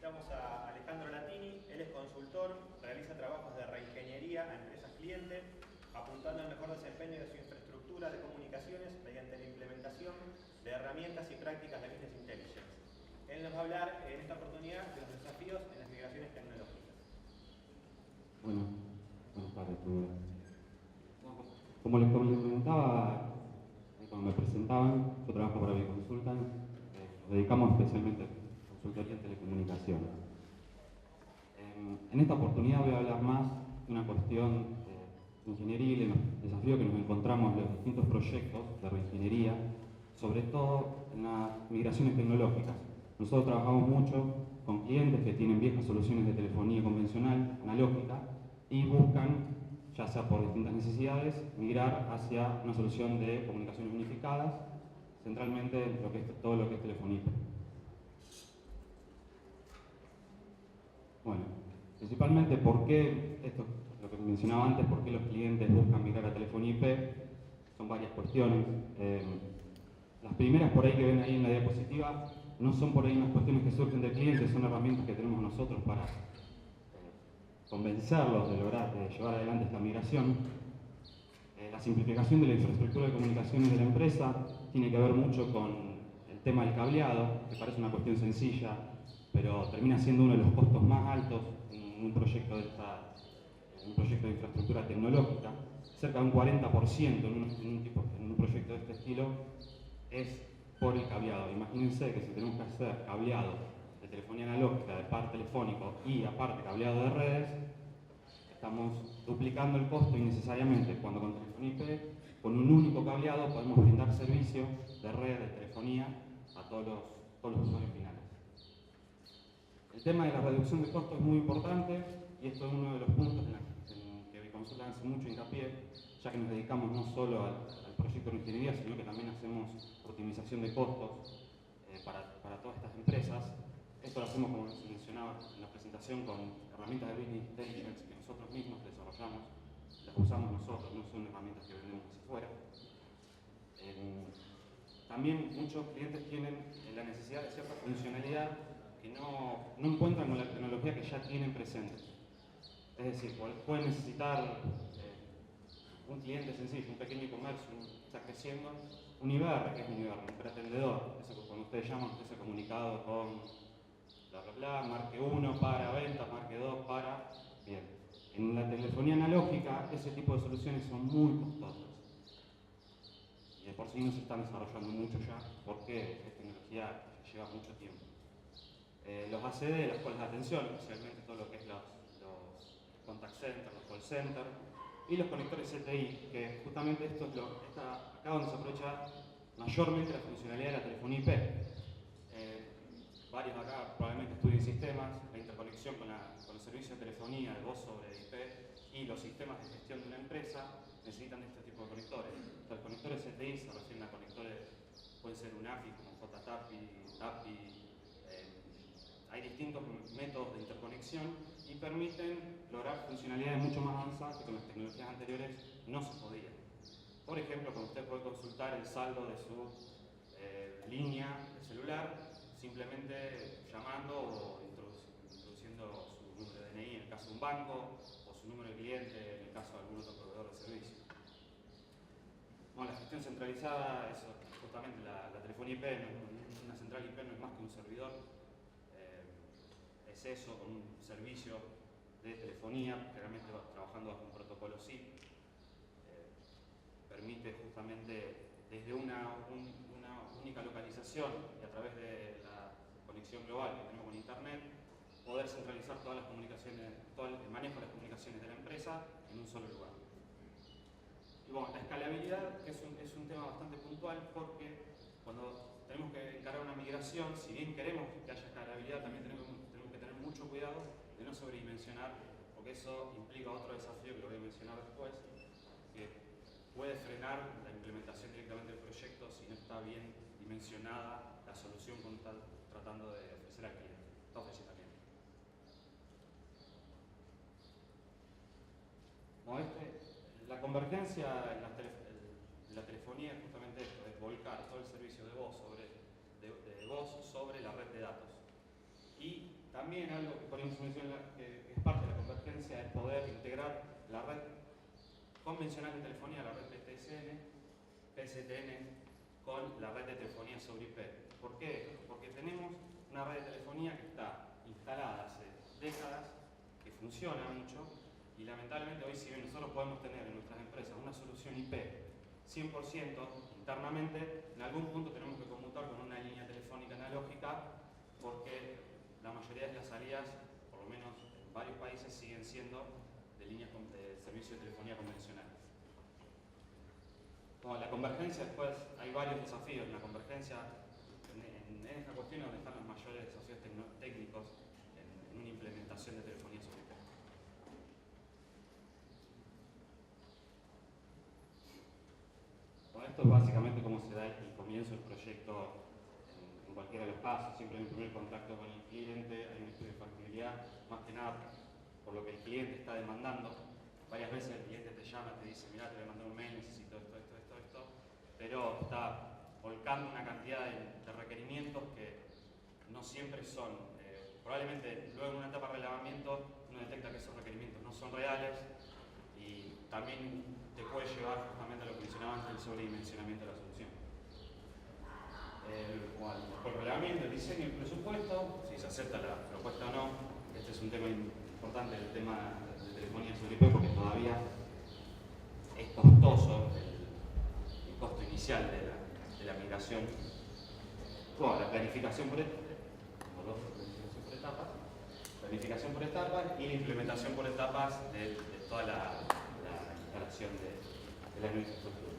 Invitamos a Alejandro Latini. Él es consultor, realiza trabajos de reingeniería a empresas clientes, apuntando al mejor desempeño de su infraestructura de comunicaciones mediante la implementación de herramientas y prácticas de Business Intelligence. Él nos va a hablar en esta oportunidad de los desafíos en las migraciones tecnológicas. Buenas tardes, primero. Como les comentaba, cuando me presentaban, yo trabajo para Biconsultant, nos dedicamos especialmente a consultoría en telecomunicaciones. En esta oportunidad voy a hablar más de una cuestión ingenieril, en los desafíos que nos encontramos en los distintos proyectos de reingeniería, sobre todo en las migraciones tecnológicas. Nosotros trabajamos mucho con clientes que tienen viejas soluciones de telefonía convencional, analógica, y buscan, ya sea por distintas necesidades, migrar hacia una solución de comunicaciones unificadas, centralmente todo lo que es telefonía. Bueno, principalmente por qué, esto lo que mencionaba antes, por qué los clientes buscan migrar a telefonía IP, son varias cuestiones. Las primeras por ahí que ven ahí en la diapositiva no son por ahí unas cuestiones que surgen del cliente, son herramientas que tenemos nosotros para convencerlos de lograr llevar adelante esta migración. La simplificación de la infraestructura de comunicaciones de la empresa tiene que ver mucho con el tema del cableado, que parece una cuestión sencilla, pero termina siendo uno de los costos más altos en un proyecto de infraestructura tecnológica. Cerca de un 40% en un proyecto de este estilo es por el cableado. Imagínense que si tenemos que hacer cableado de telefonía analógica, de par telefónico y aparte cableado de redes, estamos duplicando el costo innecesariamente, cuando con telefonía IP, con un único cableado podemos brindar servicio de red, de telefonía a todos los usuarios finales. El tema de la reducción de costos es muy importante y esto es uno de los puntos en que Biconsultant hace mucho hincapié, ya que nos dedicamos no solo al proyecto de ingeniería, sino que también hacemos optimización de costos para todas estas empresas. Esto lo hacemos, como se mencionaba en la presentación, con herramientas de Business Intelligence que nosotros mismos desarrollamos, las usamos nosotros, no son herramientas que vendemos hacia afuera. También muchos clientes tienen la necesidad de cierta funcionalidad que no encuentran con la tecnología que ya tienen presente. Es decir, pueden necesitar un cliente sencillo, un pequeño comercio, está creciendo, un IBR, que es un IBR, un pretendedor, eso que cuando ustedes llaman, usted se ha comunicado con bla bla bla, marque 1 para ventas, marque 2 para... Bien, en la telefonía analógica ese tipo de soluciones son muy costosas y de por sí no se están desarrollando mucho ya porque es tecnología que lleva mucho tiempo. Los ACD, las colas de atención, especialmente todo lo que es los contact centers, los call centers, y los conectores CTI, que justamente esto es acá donde se aprovecha mayormente la funcionalidad de la telefonía IP. Varios de acá probablemente estudien sistemas, la interconexión con el servicio de telefonía de voz sobre IP y los sistemas de gestión de una empresa necesitan este tipo de conectores. Los conectores CTI se refieren a conectores, pueden ser un API como JTAPI, TAPI, hay distintos métodos de interconexión y permiten lograr funcionalidades mucho más avanzadas que con las tecnologías anteriores no se podían. Por ejemplo, cuando usted puede consultar el saldo de su línea de celular simplemente llamando o introduciendo su número de DNI en el caso de un banco o su número de cliente en el caso de algún otro proveedor de servicio. Bueno, la gestión centralizada, eso, justamente la telefonía IP, una central IP no es más que un servidor. Es eso, con un servicio de telefonía, generalmente trabajando bajo un protocolo SIP, permite justamente desde una única localización y a través de la conexión global que tenemos con Internet, poder centralizar todas las comunicaciones, todo el manejo de las comunicaciones de la empresa en un solo lugar. Y bueno, la escalabilidad, que es un tema bastante puntual porque cuando tenemos que encarar una migración, si bien queremos que haya escalabilidad, también tenemos que tener mucho cuidado de no sobredimensionar, porque eso implica otro desafío que lo voy a mencionar después, que puede frenar la implementación directamente del proyecto si no está bien dimensionada la solución que uno está tratando de ofrecer al cliente. Está ofreciendo al cliente. Bueno, la convergencia en la telefonía es justamente esto, es volcar todo el servicio de voz sobre la red de datos. Y también También algo que poníamos en que es parte de la convergencia es poder integrar la red convencional de telefonía, la red PSTN, con la red de telefonía sobre IP. ¿Por qué? Porque tenemos una red de telefonía que está instalada hace décadas, que funciona mucho, y lamentablemente hoy, si bien nosotros podemos tener en nuestras empresas una solución IP 100% internamente, en algún punto tenemos que conmutar con una línea telefónica analógica, porque la mayoría de las salidas, por lo menos en varios países, siguen siendo de líneas de servicio de telefonía convencional. Con la convergencia, después hay varios desafíos en la convergencia. En esta cuestión donde están los mayores desafíos técnicos en una implementación de telefonía sobre IP. Bueno, esto es básicamente cómo se da el comienzo del proyecto en cualquiera de los pasos. Siempre hay un primer contacto con el cliente, hay un estudio de factibilidad, más que nada por lo que el cliente está demandando. Varias veces el cliente te llama, te dice, mira, te voy a mandar un mail, necesito esto, pero está volcando una cantidad de requerimientos que no siempre son. Probablemente luego en una etapa de relevamiento uno detecta que esos requerimientos no son reales y también te puede llevar justamente a lo que mencionaba antes, el sobredimensionamiento de la solución. Por el relevamiento, el diseño y el presupuesto, si se acepta la propuesta o no. Este es un tema importante, el tema de telefonía sobre IP, porque todavía es costoso el costo inicial de la migración. Bueno, la planificación por etapas, y la implementación por etapas de toda la instalación de la nueva infraestructura.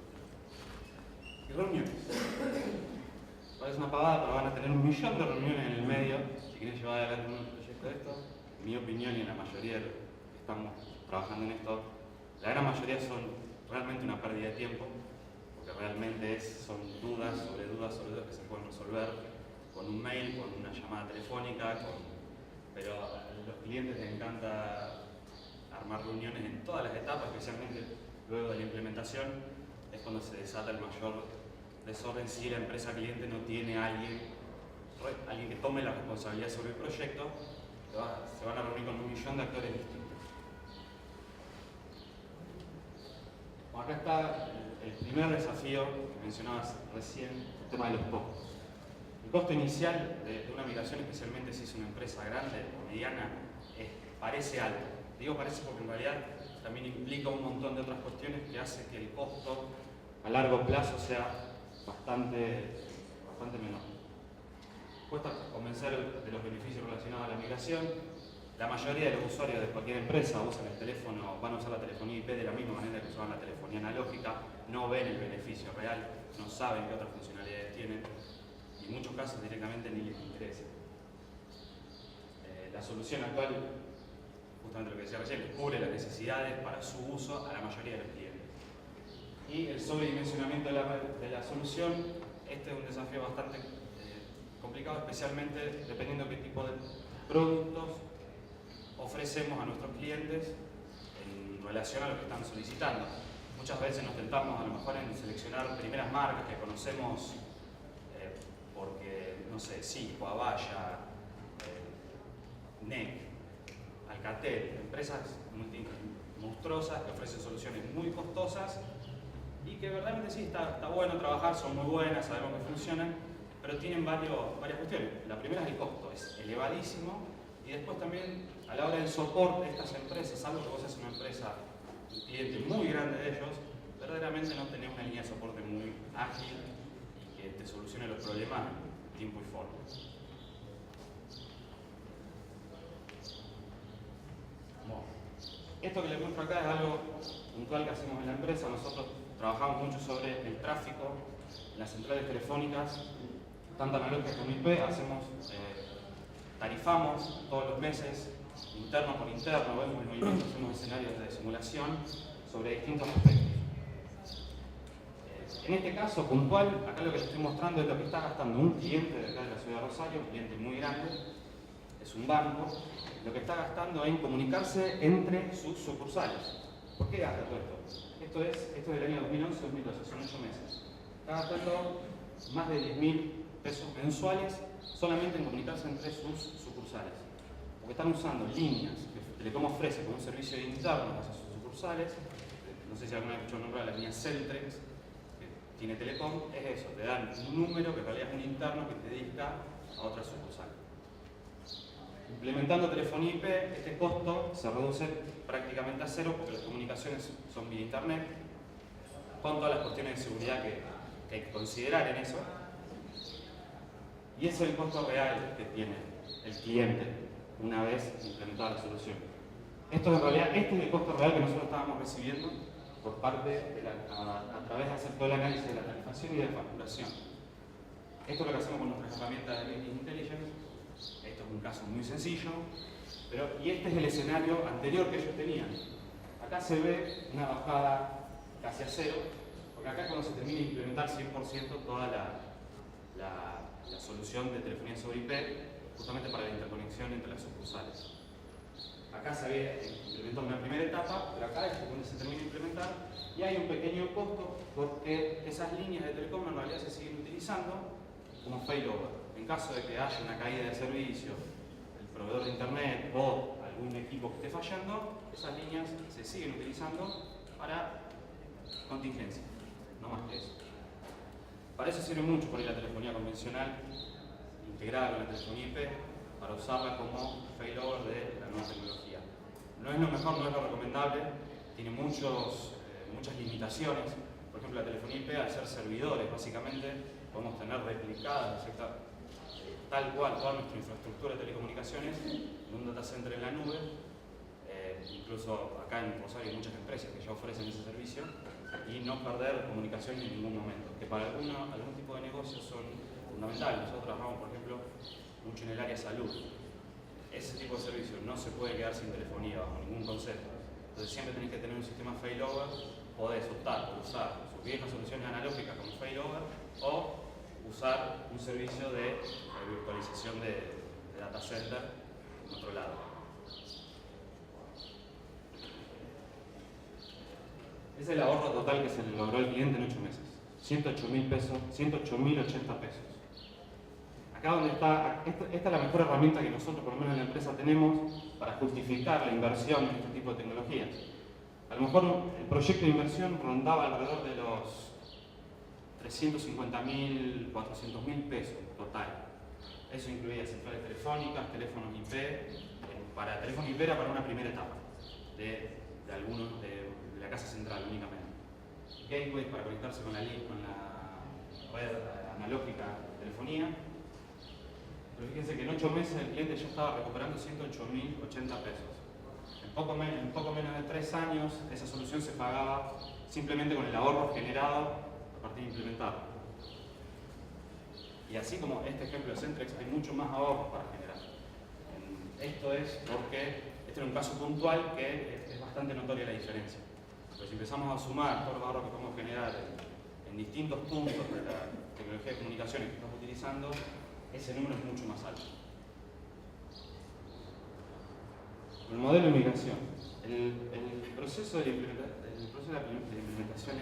Y reuniones. Parece una pavada, pero van a tener 1 millón de reuniones en el medio si quieren llevar adelante un proyecto de esto. En mi opinión, y en la mayoría de los que estamos trabajando en esto, la gran mayoría son realmente una pérdida de tiempo, porque realmente son dudas sobre dudas que se pueden resolver con un mail, con una llamada telefónica, pero a los clientes les encanta armar reuniones en todas las etapas, especialmente luego de la implementación, es cuando se desata el mayor desorden si la empresa cliente no tiene a alguien que tome la responsabilidad sobre el proyecto. Se van a reunir con 1 millón de actores distintos. Bueno, acá está el primer desafío que mencionabas recién, el tema de los costos. El costo inicial de una migración, especialmente si es una empresa grande o mediana, parece alto. Digo parece porque en realidad también implica un montón de otras cuestiones que hace que el costo a largo plazo sea bastante menor. Cuesta convencer de los beneficios relacionados a la migración. La mayoría de los usuarios de cualquier empresa usan el teléfono, van a usar la telefonía IP de la misma manera que usaban la telefonía analógica, no ven el beneficio real, no saben qué otras funcionalidades tienen y en muchos casos directamente ni les interesa. La solución actual, justamente lo que decía recién, cubre las necesidades para su uso a la mayoría de los clientes. Y el sobredimensionamiento de la solución, este es un desafío bastante complicado, especialmente dependiendo de qué tipo de productos ofrecemos a nuestros clientes en relación a lo que están solicitando. Muchas veces nos tentamos a lo mejor en seleccionar primeras marcas que conocemos porque, no sé, Cisco, Avaya, NEC, Alcatel, empresas monstruosas que ofrecen soluciones muy costosas y que verdaderamente sí, está bueno trabajar, son muy buenas, sabemos que funcionan, pero tienen varias cuestiones. La primera es el costo, es elevadísimo, y después también a la hora del soporte de estas empresas, salvo que vos seas una empresa, un cliente muy grande de ellos, verdaderamente no tenés una línea de soporte muy ágil y que te solucione los problemas en tiempo y forma. Bueno, esto que les muestro acá es algo puntual que hacemos en la empresa. Nosotros trabajamos mucho sobre el tráfico en las centrales telefónicas, tanto analógicas como IP, tarifamos todos los meses, interno por interno, vemos el movimiento, hacemos escenarios de simulación sobre distintos aspectos. En este caso puntual, acá lo que les estoy mostrando es lo que está gastando un cliente de acá de la ciudad de Rosario, un cliente muy grande, es un banco, lo que está gastando en comunicarse entre sus sucursales. ¿Por qué gasta todo esto? Esto es del año 2011-2012, son 8 meses. Está gastando más de 10.000 pesos mensuales solamente en comunicarse entre sus sucursales. porque están usando líneas que Telecom ofrece como un servicio interno a sus sucursales. No sé si alguna vez escuchado nombrar la línea Celtrex, que tiene Telecom, es eso, te dan un número que en realidad es un interno que te dedica a otra sucursal. Implementando telefonía IP, este costo se reduce prácticamente a cero porque las comunicaciones son vía internet, con todas las cuestiones de seguridad que hay que considerar en eso. Y ese es el costo real que tiene el cliente una vez implementada la solución. Esto en realidad, este es el costo real que nosotros estábamos recibiendo por parte de a través de hacer todo el análisis de la tarifación y de la facturación. Esto es lo que hacemos con nuestras herramientas de Business Intelligence. Esto es un caso muy sencillo, y este es el escenario anterior que ellos tenían. Acá se ve una bajada casi a cero, porque acá es cuando se termina de implementar 100% toda la solución de telefonía sobre IP, justamente para la interconexión entre las sucursales. Acá se había implementado una primera etapa, pero acá es donde se termina de implementar, y hay un pequeño costo porque esas líneas de Telecom en realidad se siguen utilizando como failover. En caso de que haya una caída de servicio, el proveedor de internet o algún equipo que esté fallando, esas líneas se siguen utilizando para contingencia, no más que eso. Para eso sirve mucho poner la telefonía convencional integrada con la telefonía IP para usarla como failover de la nueva tecnología. No es lo mejor, no es lo recomendable, tiene muchas limitaciones. Por ejemplo, la telefonía IP, al ser servidores, básicamente podemos tener replicadas tal cual toda nuestra infraestructura de telecomunicaciones en un data center en la nube. Incluso acá en Rosario hay muchas empresas que ya ofrecen ese servicio, y no perder comunicación en ningún momento, que para algún tipo de negocios son fundamentales. Nosotros trabajamos, por ejemplo, mucho en el área salud. Ese tipo de servicio no se puede quedar sin telefonía bajo ningún concepto. Entonces siempre tenés que tener un sistema failover. Podés optar por usar sus viejas soluciones analógicas como failover o usar un servicio de virtualización de data center en otro lado. Es el ahorro total que se le logró al cliente en 8 meses. 108.000 pesos, 108.080 pesos. Acá donde está, esta es la mejor herramienta que nosotros, por lo menos en la empresa, tenemos para justificar la inversión en este tipo de tecnologías. A lo mejor el proyecto de inversión rondaba alrededor de los 350.000, 400.000 pesos total. Eso incluía centrales telefónicas, teléfonos IP. Para teléfono IP era para una primera etapa de la casa central únicamente. Gateways para conectarse con la red analógica de telefonía. Pero fíjense que en 8 meses el cliente ya estaba recuperando 108.080 pesos. En poco menos de 3 años esa solución se pagaba simplemente con el ahorro generado a partir de implementarlo. Y así como este ejemplo de Centrex, hay mucho más ahorros para generar. Esto es porque este es un caso puntual que es bastante notoria la diferencia. Pero si empezamos a sumar todos los ahorros que podemos generar en distintos puntos de la tecnología de comunicaciones que estamos utilizando, ese número es mucho más alto. El modelo de migración. El proceso de implementación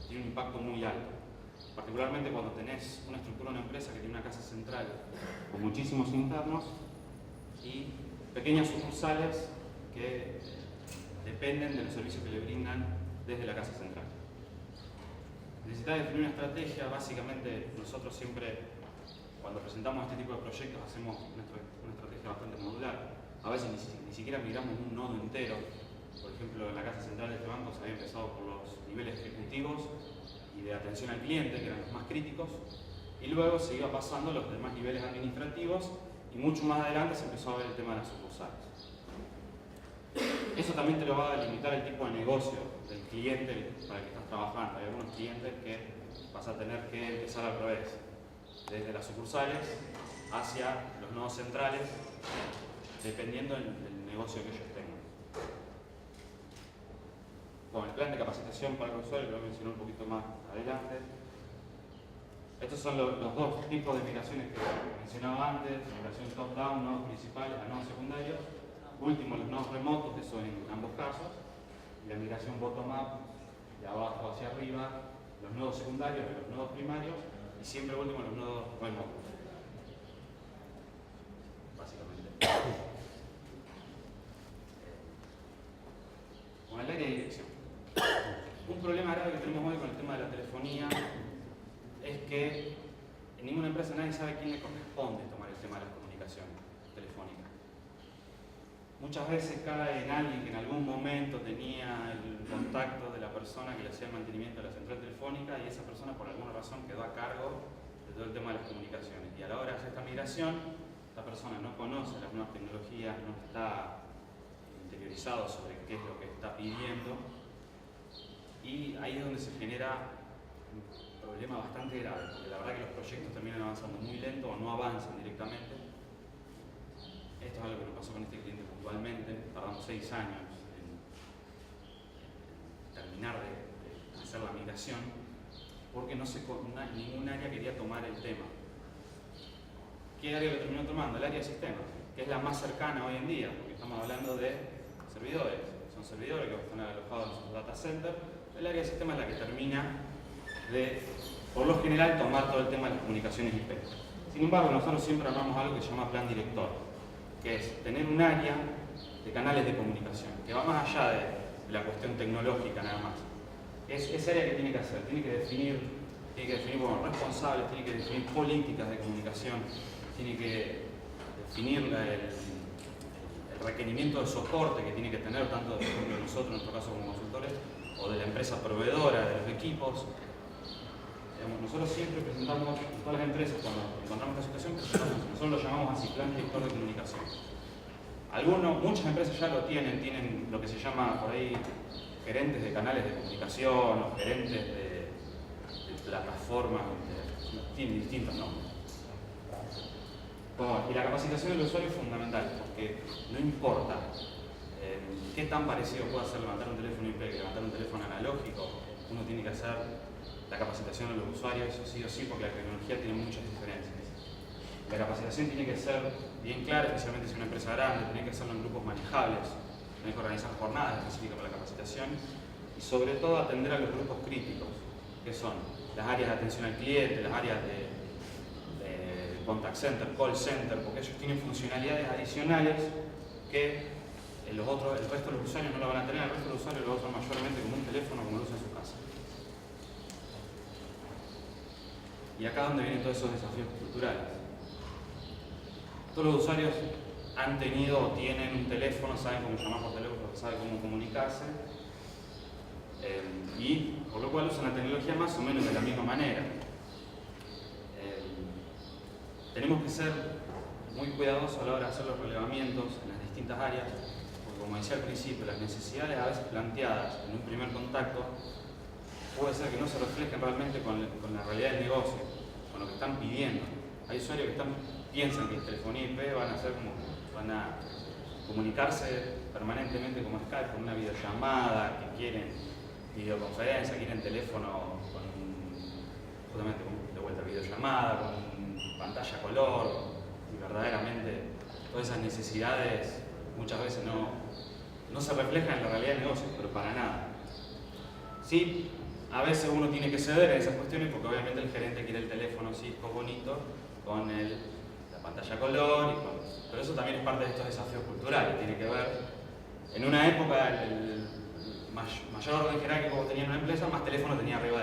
tiene un impacto muy alto. Particularmente cuando tenés una estructura de una empresa que tiene una casa central con muchísimos internos y pequeñas sucursales que dependen de los servicios que le brindan desde la casa central. Necesitas definir una estrategia. Básicamente nosotros siempre, cuando presentamos este tipo de proyectos, hacemos una estrategia bastante modular. A veces ni siquiera migramos un nodo entero. Por ejemplo, en la casa central de este banco se había empezado por los niveles ejecutivos y de atención al cliente, que eran los más críticos, y luego se iba pasando a los demás niveles administrativos, y mucho más adelante se empezó a ver el tema de las sucursales. Eso también te lo va a delimitar el tipo de negocio del cliente para el que estás trabajando. Hay algunos clientes que vas a tener que empezar al revés, desde las sucursales hacia los nodos centrales, dependiendo del negocio que ellos tengan. Bueno, el plan de capacitación para el usuario, lo voy a mencionar un poquito más adelante. Estos son los dos tipos de migraciones que mencionaba antes: migración top-down, nodos principales a nodos secundarios. Último, los nodos remotos, eso en ambos casos. Y la migración bottom-up, de abajo hacia arriba, los nodos secundarios de los nodos primarios, y siempre último los nodos remotos. Básicamente. telefonía es que en ninguna empresa nadie sabe quién le corresponde tomar el tema de las comunicaciones telefónicas. Muchas veces cae en alguien que en algún momento tenía el contacto de la persona que le hacía el mantenimiento de la central telefónica y esa persona por alguna razón quedó a cargo de todo el tema de las comunicaciones. Y a la hora de hacer esta migración, la persona no conoce las nuevas tecnologías, no está interiorizado sobre qué es lo que está pidiendo y ahí es donde se genera un problema bastante grave, porque la verdad que los proyectos terminan avanzando muy lento o no avanzan directamente. Esto es algo que nos pasó con este cliente puntualmente, tardamos 6 años en terminar de hacer la migración porque ningún área quería tomar el tema. ¿Qué área lo terminó tomando? El área de sistemas, que es la más cercana hoy en día, porque estamos hablando de servidores. Son servidores que están alojados en sus data centers. El área de sistemas es la que termina de, por lo general, tomar todo el tema de las comunicaciones IP. Sin embargo, nosotros siempre armamos algo que se llama plan director, que es tener un área de canales de comunicación, que va más allá de la cuestión tecnológica nada más. Es esa área que tiene que hacer, tiene que definir como responsables, tiene que definir políticas de comunicación, tiene que definir el requerimiento de soporte que tiene que tener tanto de nosotros, en nuestro caso como consultores, o de la empresa proveedora de los equipos. Nosotros siempre presentamos, todas las empresas cuando encontramos esta situación, nosotros lo llamamos así, plan director de comunicación. Muchas empresas ya lo tienen lo que se llama por ahí gerentes de canales de comunicación o gerentes de plataformas, tienen distintos nombres. Y la capacitación del usuario es fundamental, porque no importa qué tan parecido pueda ser levantar un teléfono IP que levantar un teléfono analógico, uno tiene que hacer la capacitación de los usuarios, eso sí o sí, porque la tecnología tiene muchas diferencias. La capacitación tiene que ser bien clara, especialmente si es una empresa grande, tiene que hacerlo en grupos manejables, tiene que organizar jornadas específicas para la capacitación y sobre todo atender a los grupos críticos, que son las áreas de atención al cliente, las áreas de contact center, call center, porque ellos tienen funcionalidades adicionales que el resto de los usuarios no lo van a tener, el resto de los usuarios lo usan mayormente como un teléfono como lo usan en su casa. Y acá es donde vienen todos esos desafíos culturales. Todos los usuarios han tenido o tienen un teléfono, saben cómo llamar por teléfono, saben cómo comunicarse, y por lo cual usan la tecnología más o menos de la misma manera. Tenemos que ser muy cuidadosos a la hora de hacer los relevamientos en las distintas áreas, porque como decía al principio, las necesidades a veces planteadas en un primer contacto puede ser que no se reflejen realmente con la realidad del negocio, con lo que están pidiendo. Hay usuarios que piensan que telefonía IP van a comunicarse permanentemente como Skype, con una videollamada, que quieren videoconferencia, quieren teléfono justamente de vuelta videollamada, con pantalla color, y verdaderamente todas esas necesidades muchas veces no se reflejan en la realidad del negocio, pero para nada. Sí, a veces uno tiene que ceder a esas cuestiones porque obviamente el gerente quiere el teléfono Cisco bonito con la pantalla color, pero eso también es parte de estos desafíos culturales. Tiene que ver, en una época el mayor orden jerárquico que tenía una empresa, más teléfono tenía arriba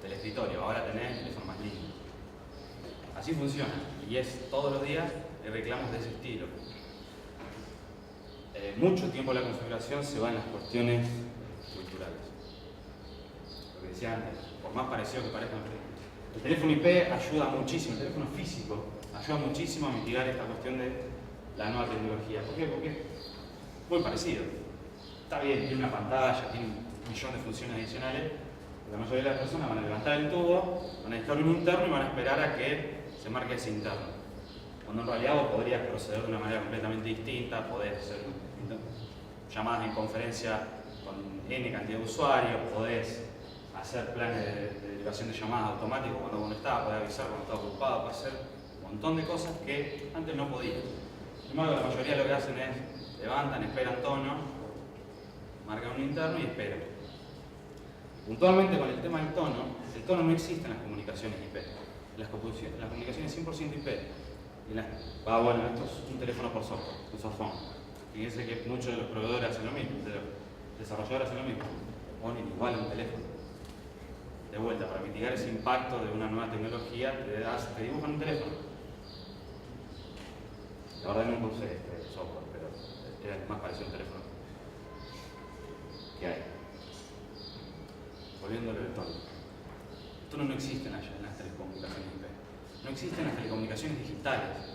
del escritorio. Ahora tenés el teléfono más lindo. Así funciona y es todos los días reclamos de ese estilo. Mucho tiempo la configuración se va en las cuestiones culturales. Lo que decía antes, por más parecido que parezca, el teléfono IP ayuda muchísimo, el teléfono físico ayuda muchísimo a mitigar esta cuestión de la nueva tecnología. ¿Por qué? Porque es muy parecido. Está bien, tiene una pantalla, tiene un millón de funciones adicionales. La mayoría de las personas van a levantar el tubo, van a dejar un interno y van a esperar a que se marque ese interno. Cuando en realidad vos podrías proceder de una manera completamente distinta, podés hacer llamadas en conferencia con N cantidad de usuarios, podés hacer planes de derivación de llamadas automáticos cuando uno estaba, podés avisar cuando estaba ocupado, podés hacer un montón de cosas que antes no podías. Sin embargo, la mayoría lo que hacen es levantan, esperan tono, marcan un interno y esperan. Puntualmente con el tema del tono no existe en las comunicaciones IP. Las comunicaciones 100% IP. Bueno, esto es un teléfono por software, un softphone. Fíjense que muchos de los proveedores hacen lo mismo, de los desarrolladores hacen lo mismo. Ponen igual un teléfono. de vuelta, para mitigar ese impacto de una nueva tecnología, te dibujan un teléfono. La verdad nunca usé este software, pero era más parecido a un teléfono que hay. Volviéndole al tono. El tono no existe en las telecomunicaciones IP. No existen las telecomunicaciones digitales.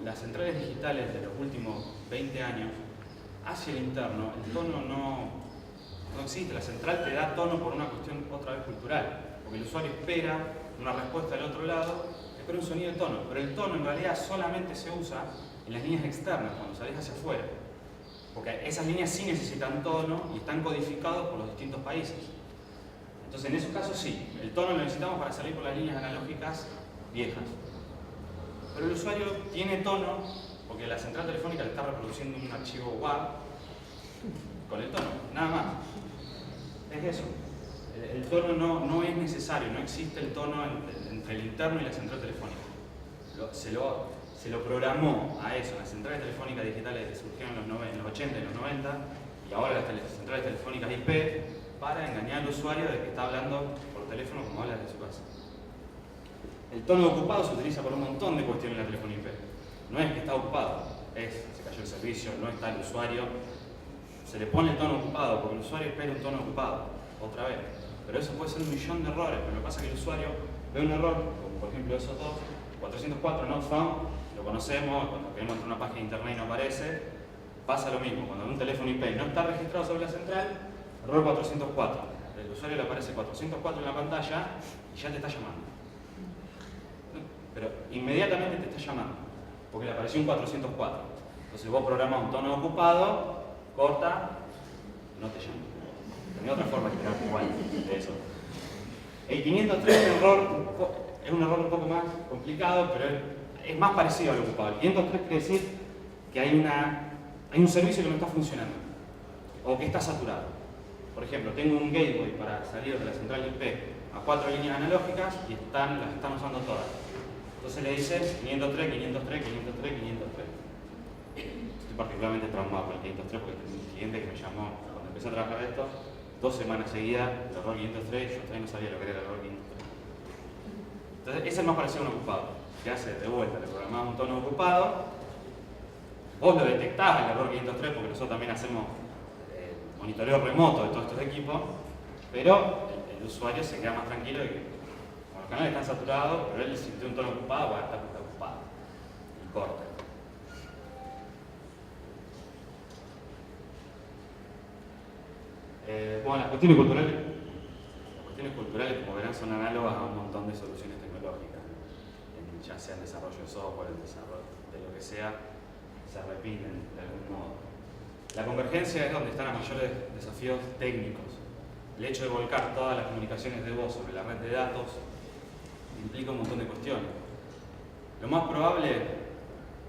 Las centrales digitales de los últimos 20 años, hacia el interno, el tono no existe. La central te da tono por una cuestión otra vez cultural, porque el usuario espera una respuesta del otro lado, espera un sonido de tono, pero el tono en realidad solamente se usa en las líneas externas, cuando salís hacia afuera, porque esas líneas sí necesitan tono y están codificados por los distintos países. Entonces en esos casos sí, el tono lo necesitamos para salir por las líneas analógicas viejas. Pero el usuario tiene tono porque la central telefónica le está reproduciendo un archivo WAV con el tono, nada más. Es eso. El tono no es necesario, no existe el tono entre el interno y la central telefónica. Se lo programó a eso, las centrales telefónicas digitales que surgieron en los 80 y los 90, y ahora las centrales telefónicas IP, para engañar al usuario de que está hablando por teléfono como habla desde su casa. El tono ocupado se utiliza por un montón de cuestiones en la telefonía IP. No es que está ocupado, se cayó el servicio, no está el usuario. Se le pone el tono ocupado porque el usuario espera un tono ocupado, otra vez. Pero eso puede ser un millón de errores, pero lo que pasa es que el usuario ve un error, como por ejemplo esos dos, 404 not found, lo conocemos, cuando queremos entrar a una página de internet y no aparece, pasa lo mismo. Cuando un teléfono IP no está registrado sobre la central, error 404. El usuario le aparece 404 en la pantalla y ya te está llamando. Pero inmediatamente te está llamando, porque le apareció un 404. Entonces vos programás un tono ocupado, corta, no te llama. Tenía otra forma de esperar igual de eso. El 503 es un error un poco más complicado, pero es más parecido al ocupado. El 503 quiere decir que hay un servicio que no está funcionando, o que está saturado. Por ejemplo, tengo un gateway para salir de la central IP a 4 líneas analógicas y las están usando todas. Entonces le dices 503, 503, 503, 503. Estoy particularmente traumado con el 503 porque tengo un cliente que me llamó cuando empecé a trabajar esto, 2 semanas seguidas, el error 503, yo todavía no sabía lo que era el error 503. Entonces ese es más parecido a un ocupado. ¿Qué hace? De vuelta, le programamos un tono ocupado, vos lo detectás el error 503 porque nosotros también hacemos monitoreo remoto de todos estos equipos, pero el usuario se queda más tranquilo de que los canales están saturados, pero él si tiene un tono ocupado, bueno, está ocupado. Y corta. Bueno, las cuestiones culturales, como verán, son análogas a un montón de soluciones tecnológicas. Ya sea el desarrollo de software, el desarrollo de lo que sea, se repiten de algún modo. La convergencia es donde están los mayores desafíos técnicos. El hecho de volcar todas las comunicaciones de voz sobre la red de datos implica un montón de cuestiones. Lo más probable,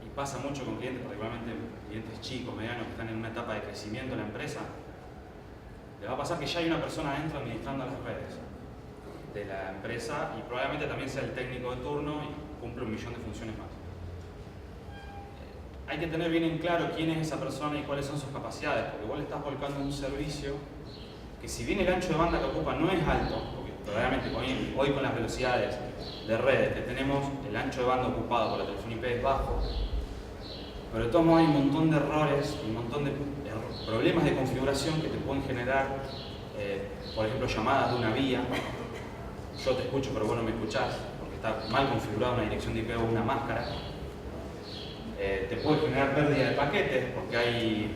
y pasa mucho con clientes, particularmente clientes chicos, medianos, que están en una etapa de crecimiento en la empresa, le va a pasar que ya hay una persona adentro administrando las redes de la empresa y probablemente también sea el técnico de turno y cumple un millón de funciones más. Hay que tener bien en claro quién es esa persona y cuáles son sus capacidades, porque vos le estás volcando un servicio que, si bien el ancho de banda que ocupa no es alto, porque probablemente hoy con las velocidades de redes que tenemos, el ancho de banda ocupado por la telefonía IP es bajo, pero de todos modos hay un montón de errores y un montón de problemas de configuración que te pueden generar, por ejemplo, llamadas de una vía. Yo te escucho, pero vos no me escuchás, porque está mal configurada una dirección de IP o una máscara. Te puede generar pérdida de paquetes, porque hay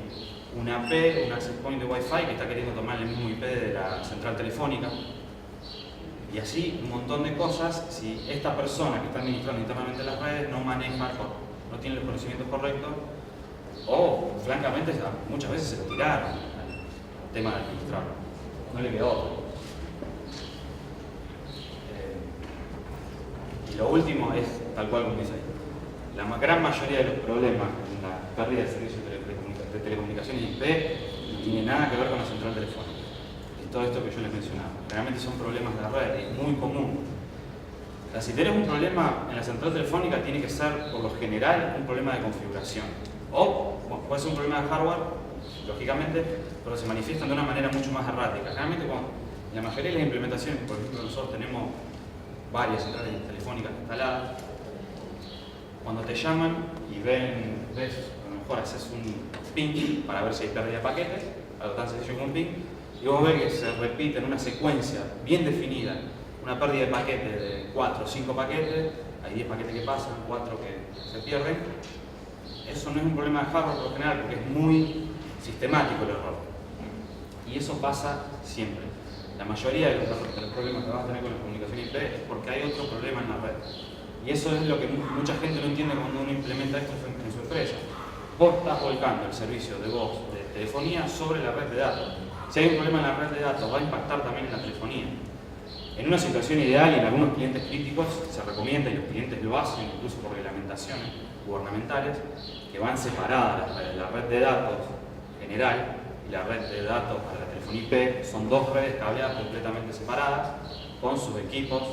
una AP, un access point de Wi-Fi que está queriendo tomar el mismo IP de la central telefónica. Y así un montón de cosas, si esta persona que está administrando internamente las redes no maneja, no tiene los conocimientos correctos, o francamente muchas veces se lo tiraron al tema de administrarlo, no le quedó otro. Y lo último es tal cual como dice ahí. La gran mayoría de los problemas en la pérdida de servicios de telecomunicaciones IP no tiene nada que ver con la central telefónica. Es todo esto que yo les mencionaba. Realmente son problemas de red, es muy común. Si tenés un problema en la central telefónica, tiene que ser, por lo general, un problema de configuración. O puede ser un problema de hardware, lógicamente, pero se manifiestan de una manera mucho más errática. Realmente, cuando la mayoría de las implementaciones, por ejemplo, nosotros tenemos varias centrales telefónicas instaladas. Cuando te llaman y ves, a lo mejor haces un ping para ver si hay pérdida de paquetes, algo tan sencillo como un ping, y vos ves que se repite en una secuencia bien definida una pérdida de paquetes de 4 o 5 paquetes, hay 10 paquetes que pasan, 4 que se pierden. Eso no es un problema de hardware por lo general, porque es muy sistemático el error. Y eso pasa siempre. La mayoría de los problemas que vas a tener con la comunicación IP es porque hay otro problema en la red. Y eso es lo que mucha gente no entiende cuando uno implementa esto en su empresa. Vos estás volcando el servicio de voz, de telefonía, sobre la red de datos. Si hay un problema en la red de datos, va a impactar también en la telefonía. En una situación ideal y en algunos clientes críticos se recomienda, y los clientes lo hacen incluso por reglamentaciones gubernamentales, que van separadas la red de datos general y la red de datos para la telefonía IP. Son dos redes cableadas completamente separadas, con sus equipos,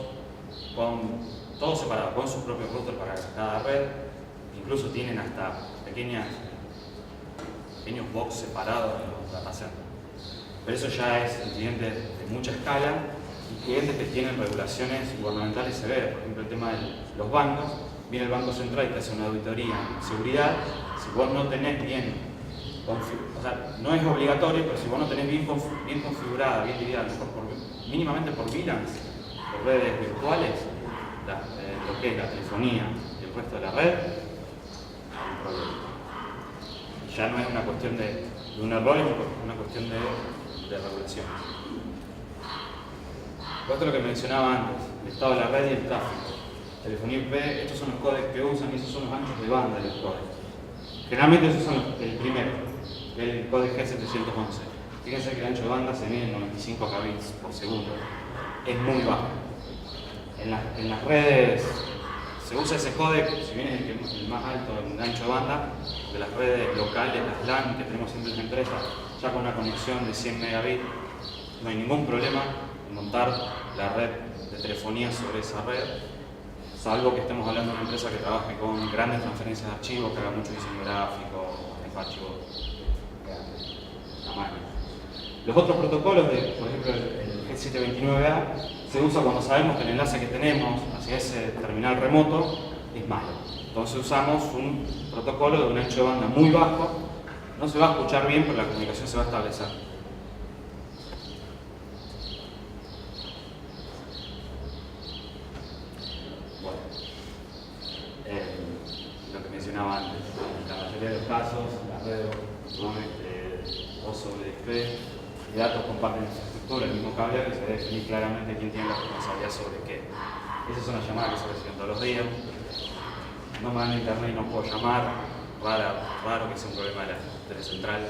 con todo separado, con sus propios routers para cada red. Incluso tienen hasta pequeños box separados en los data centers. Pero eso ya es en clientes de mucha escala y clientes que tienen regulaciones gubernamentales severas. Por ejemplo, el tema de los bancos. Viene el Banco Central y te hace una auditoría en seguridad. Si vos no tenés bien, o sea, no es obligatorio, pero si vos no tenés bien configurada, bien dividida, mínimamente por VLANs, por redes virtuales, lo que es la telefonía y el resto de la red, hay un problema. Y ya no es una cuestión de un error, es una cuestión de regulaciones. Esto es lo que mencionaba antes, el estado de la red y el tráfico. Telefonía IP, estos son los códecs que usan y esos son los anchos de banda de los códecs. Generalmente esos son el primero, el códec G711. Fíjense que el ancho de banda se mide en 95 kbps por segundo. Es muy bajo. En las redes se usa ese códec, si bien es el más alto en ancho de banda, de las redes locales, las LAN que tenemos siempre en la empresa, ya con una conexión de 100 megabits, no hay ningún problema en montar la red de telefonía sobre esa red, salvo que estemos hablando de una empresa que trabaje con grandes transferencias de archivos, que haga mucho diseño gráfico, archivos de tamaño. Los otros protocolos, por ejemplo el G729A, se usa cuando sabemos que el enlace que tenemos hacia ese terminal remoto es malo. Entonces usamos un protocolo de un ancho de banda muy bajo, no se va a escuchar bien, pero la comunicación se va a establecer. Bueno, lo que mencionaba antes, en la mayoría de los casos, las redes voz sobre IP y datos comparten infraestructura, el mismo cable, que se debe definir claramente quién tiene la responsabilidad sobre qué. Esas son las llamadas que se reciben todos los días. No me dan internet y no puedo llamar, raro que sea un problema de la telecentral.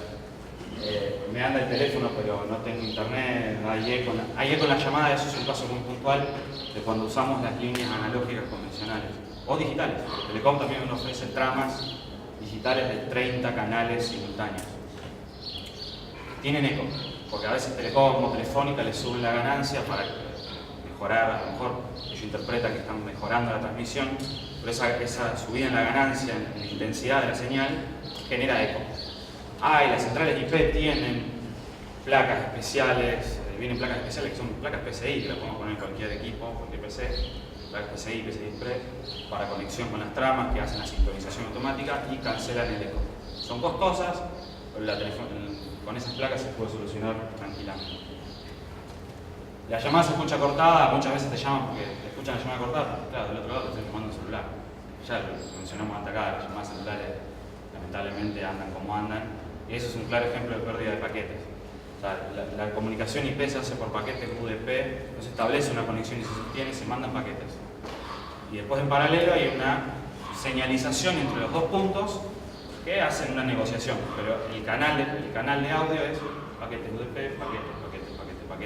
Me anda el teléfono pero no tengo internet, hay eco en la llamada. Eso es un caso muy puntual de cuando usamos las líneas analógicas convencionales o digitales. Telecom también nos ofrece tramas digitales de 30 canales simultáneos. Tienen eco, porque a veces Telecom o Telefónica les suben la ganancia para mejorar, a lo mejor ellos interpretan que están mejorando la transmisión, pero esa subida en la ganancia, en la intensidad de la señal, genera eco. Y las centrales IP tienen placas especiales, vienen placas especiales que son placas PCI, que las podemos poner en cualquier equipo, cualquier PC, placas PCI, PCI Express, para conexión con las tramas que hacen la sincronización automática y cancelan el eco. Son costosas, pero con esas placas se puede solucionar tranquilamente. La llamada se escucha cortada, muchas veces te llaman porque te escuchan la llamada cortada, claro, del otro lado te estoy llamando el celular. Ya lo mencionamos hasta acá, las llamadas celulares lamentablemente andan como andan, y eso es un claro ejemplo de pérdida de paquetes. O sea, la comunicación IP se hace por paquetes UDP, no se establece una conexión y se sostiene, se mandan paquetes. Y después en paralelo hay una señalización entre los dos puntos que hacen una negociación, pero el canal de audio es paquetes UDP, paquetes.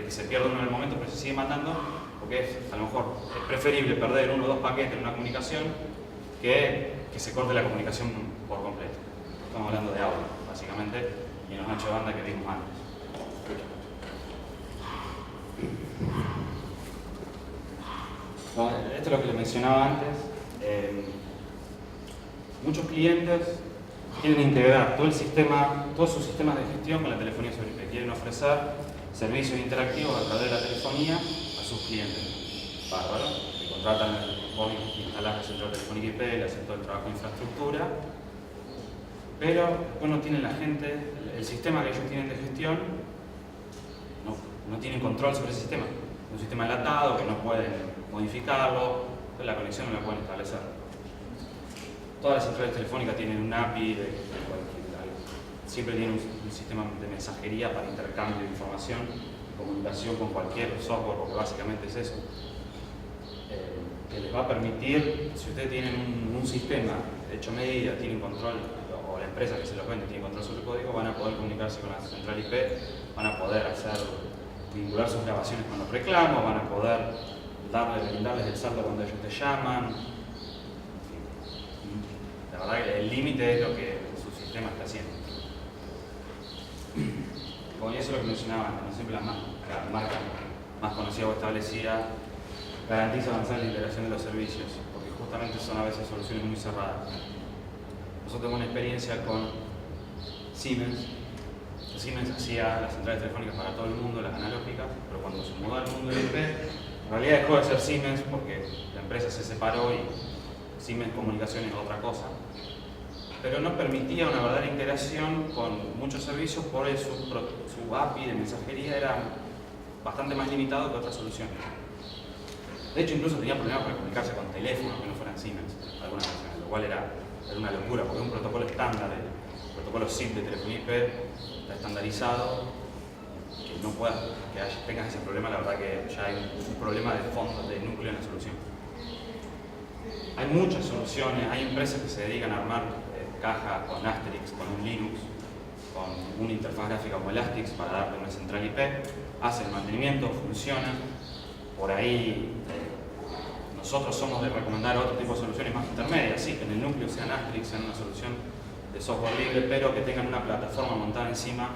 Se pierde uno en el momento, pero se sigue mandando porque a lo mejor es preferible perder uno o dos paquetes en una comunicación que se corte la comunicación por completo. Estamos hablando de audio, básicamente, y en los anchos de banda que vimos antes. Esto es lo que les mencionaba antes. Muchos clientes quieren integrar todo el sistema, todos sus sistemas de gestión con la telefonía sobre IP. Quieren ofrecer servicios interactivos a través de la telefonía a sus clientes. Bárbaro, que contratan, vos instalás la central telefónica IP, le hacen todo el trabajo de infraestructura, pero después no tienen la gente, el sistema que ellos tienen de gestión, no tienen control sobre ese sistema. Es un sistema enlatado que no pueden modificarlo, la conexión no la pueden establecer. Todas las centrales telefónicas tienen un API, siempre tienen un sistema de mensajería para intercambio de información, comunicación con cualquier software, porque básicamente es eso, que les va a permitir, si ustedes tienen un sistema hecho medida, tienen control, o la empresa que se los vende tiene control sobre el código, van a poder comunicarse con la central IP, van a poder vincular sus grabaciones con los reclamos, van a poder brindarles el saldo cuando ellos te llaman. La verdad que el límite es lo que su sistema está haciendo. Como eso es lo que mencionaba antes, no siempre la marca más conocida o establecida garantiza avanzar en la integración de los servicios, porque justamente son a veces soluciones muy cerradas. Nosotros tenemos una experiencia con Siemens. Siemens hacía las centrales telefónicas para todo el mundo, las analógicas, pero cuando se mudó al mundo del IP, en realidad dejó de ser Siemens porque la empresa se separó y Siemens Comunicaciones es otra cosa. Pero no permitía una verdadera integración con muchos servicios, por eso su API de mensajería era bastante más limitado que otras soluciones. De hecho, incluso tenía problemas para comunicarse con teléfonos que no fueran Siemens, algunas versiones, lo cual era una locura, porque un protocolo estándar, el protocolo SIP de telefonía IP, está estandarizado, que no puedas, tengas ese problema, la verdad que ya hay un problema de fondo, de núcleo en la solución. Hay muchas soluciones, hay empresas que se dedican a armar cajas con Asterix, con un Linux, con una interfaz gráfica como Elastix para darle una central IP, hacen mantenimiento, funciona. Por ahí nosotros somos de recomendar otro tipo de soluciones más intermedias, sí, que en el núcleo sean Asterix, sean una solución de software libre, pero que tengan una plataforma montada encima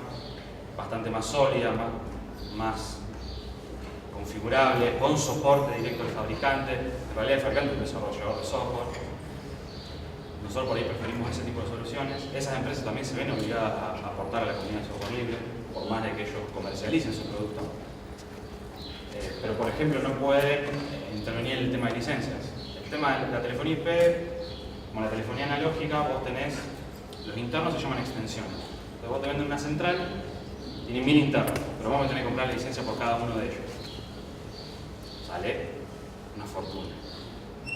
bastante más sólida, más configurable, con soporte directo del fabricante. En realidad el fabricante es un desarrollador de software. Nosotros por ahí preferimos ese tipo de soluciones. Esas empresas también se ven obligadas a aportar a la comunidad de software libre, por más de que ellos comercialicen su producto. Pero por ejemplo no puede intervenir en el tema de licencias. El tema de la telefonía IP, como la telefonía analógica, vos tenés, los internos se llaman extensiones. Entonces vos te venden una central, tiene 1000 internos, pero vos me tenés que comprar la licencia por cada uno de ellos. Sale una fortuna.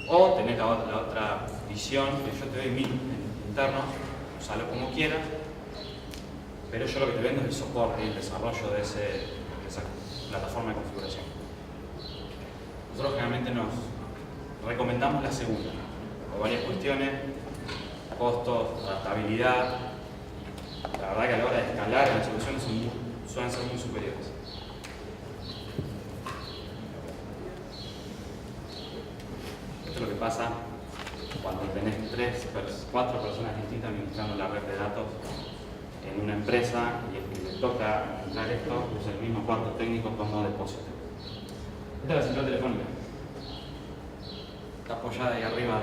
O tenés la otra visión, que yo te doy 1000 internos, usalo como quieras, pero yo lo que te vendo es el soporte y el desarrollo de esa plataforma de configuración. Nosotros generalmente nos recomendamos la segunda, por varias cuestiones, costos, adaptabilidad. La verdad que a la hora de escalar las soluciones suelen ser muy superiores. Esto es lo que pasa cuando tenés 4 personas distintas administrando la red de datos en una empresa y el que le toca administrar esto usa el mismo cuarto técnico como depósito. Esta es la central telefónica. Está apoyada ahí arriba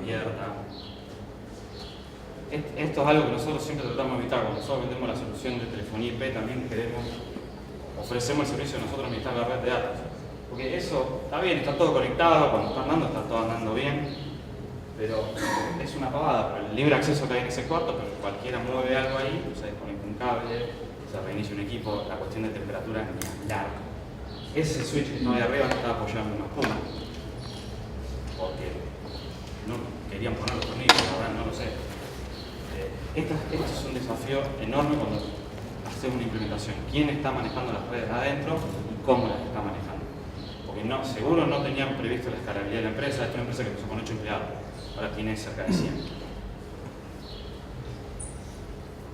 abierta. Esto es algo que nosotros siempre tratamos de evitar. Cuando nosotros vendemos la solución de telefonía IP, también ofrecemos el servicio de nosotros administrar la red de datos. Porque eso está bien, está todo conectado, cuando está todo andando bien, pero es una pavada por el libre acceso que hay en ese cuarto, pero cualquiera mueve algo ahí, se desconecta un cable, se reinicia un equipo, la cuestión de temperatura es larga. Ese switch que está ahí arriba no estaba apoyado en unos puntos, porque no querían poner los tornillos, ahora no lo sé. Esto es un desafío enorme cuando haces una implementación. ¿Quién está manejando las redes adentro y cómo las está manejando? Porque seguro no tenían previsto la escalabilidad de la empresa. Esta es una empresa que empezó con 8 empleados, ahora tiene cerca de 100.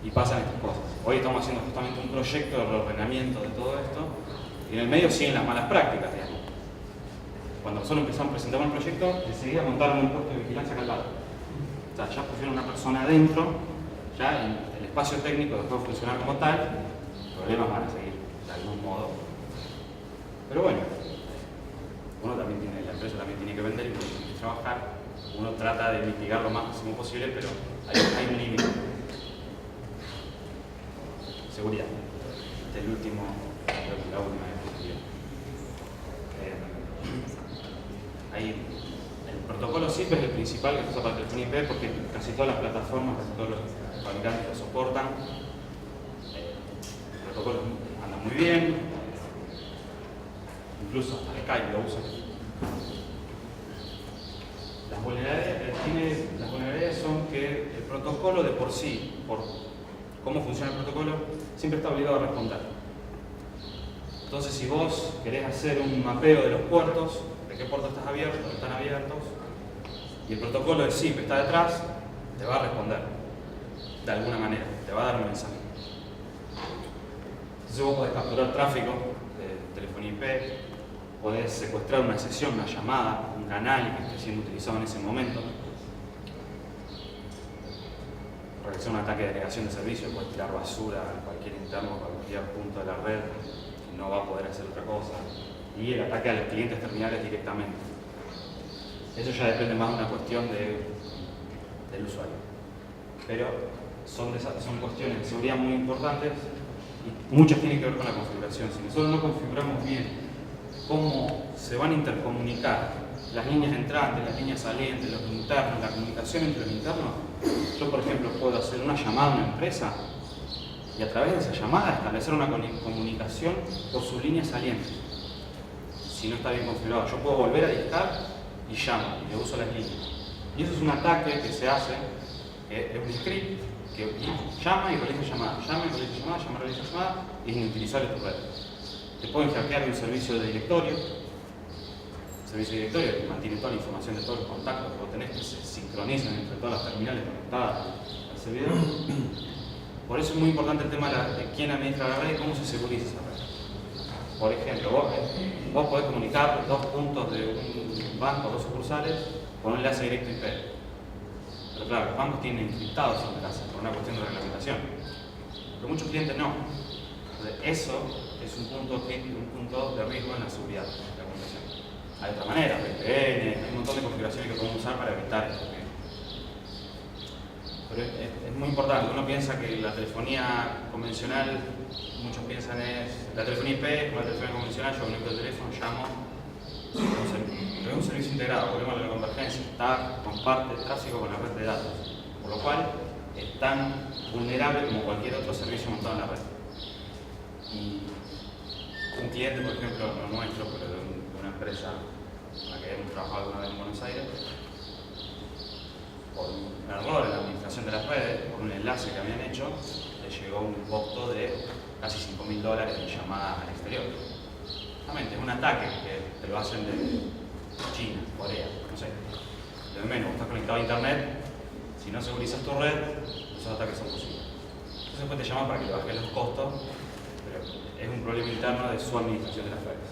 Y pasan estas cosas. Hoy estamos haciendo justamente un proyecto de reordenamiento de todo esto, y en el medio siguen las malas prácticas, digamos. Cuando nosotros presentamos el proyecto, enseguida montaron un puesto de vigilancia acá al lado. O sea, ya pusieron una persona adentro, ya el espacio técnico después de funcionar como tal, problemas van a seguir de algún modo. Pero bueno, la empresa también tiene que vender y tiene que trabajar. Uno trata de mitigar lo máximo posible, pero hay un límite. Seguridad. Este es el último. SIP es el principal que se usa para telefonía IP porque casi todas las plataformas, casi todos los fabricantes lo soportan. El protocolo anda muy bien, incluso hasta Skype lo usa. Las vulnerabilidades son que el protocolo de por sí, por cómo funciona el protocolo, siempre está obligado a responder. Entonces, si vos querés hacer un mapeo de los puertos, de qué puertos están abiertos, y el protocolo de SIP está detrás, te va a responder de alguna manera, te va a dar un mensaje. Entonces vos podés capturar tráfico de telefonía IP, podés secuestrar una sesión, una llamada, un canal que esté siendo utilizado en ese momento, realizar un ataque de denegación de servicio, puedes tirar basura a cualquier interno, a cualquier punto de la red, que no va a poder hacer otra cosa, y el ataque a los clientes terminales directamente. Eso ya depende más de una cuestión del usuario. Pero son cuestiones de seguridad muy importantes y muchas tienen que ver con la configuración. Si nosotros no configuramos bien cómo se van a intercomunicar las líneas entrantes, las líneas salientes, los internos, la comunicación entre los internos, yo por ejemplo puedo hacer una llamada a una empresa y a través de esa llamada establecer una comunicación por sus líneas salientes. Si no está bien configurado, yo puedo volver a dictar y llamo, y le uso las líneas. Y eso es un ataque que se hace, es un script que llama y realiza llamada, llama y realiza llamada, llama y realiza llamada, y es inutilizable tu red. Te pueden hackear un servicio de directorio, que mantiene toda la información de todos los contactos que vos tenés, que se sincronizan entre todas las terminales conectadas al servidor. Por eso es muy importante el tema de quién administra la red y cómo se seguriza esa red. Por ejemplo, vos podés comunicar dos puntos de un banco, dos sucursales, con un enlace directo IP. Pero claro, los bancos tienen encriptados esos enlaces por una cuestión de reglamentación. Pero muchos clientes no. Entonces, eso es un punto de riesgo en la seguridad de la comunicación. Hay otra manera, VPN, hay un montón de configuraciones que podemos usar para evitar esto. Pero es muy importante. Uno piensa que la telefonía convencional, muchos piensan la telefonía IP, como la telefonía convencional, yo conecto el teléfono, llamo, pero es un servicio integrado, volvemos a la convergencia, comparte tráfico con la red de datos, por lo cual es tan vulnerable como cualquier otro servicio montado en la red. Y un cliente, por ejemplo, no nuestro, pero de una empresa con la que hemos trabajado alguna vez en Buenos Aires, por un error en la administración de las redes, por un enlace que habían hecho, le llegó un costo de casi $5.000 en llamadas al exterior. Justamente, es un ataque que te lo hacen de China, Corea, no sé. De menos, estás conectado a internet, si no segurizas tu red, esos ataques son posibles. Entonces después te llaman para que le bajes los costos, pero es un problema interno de su administración de las redes.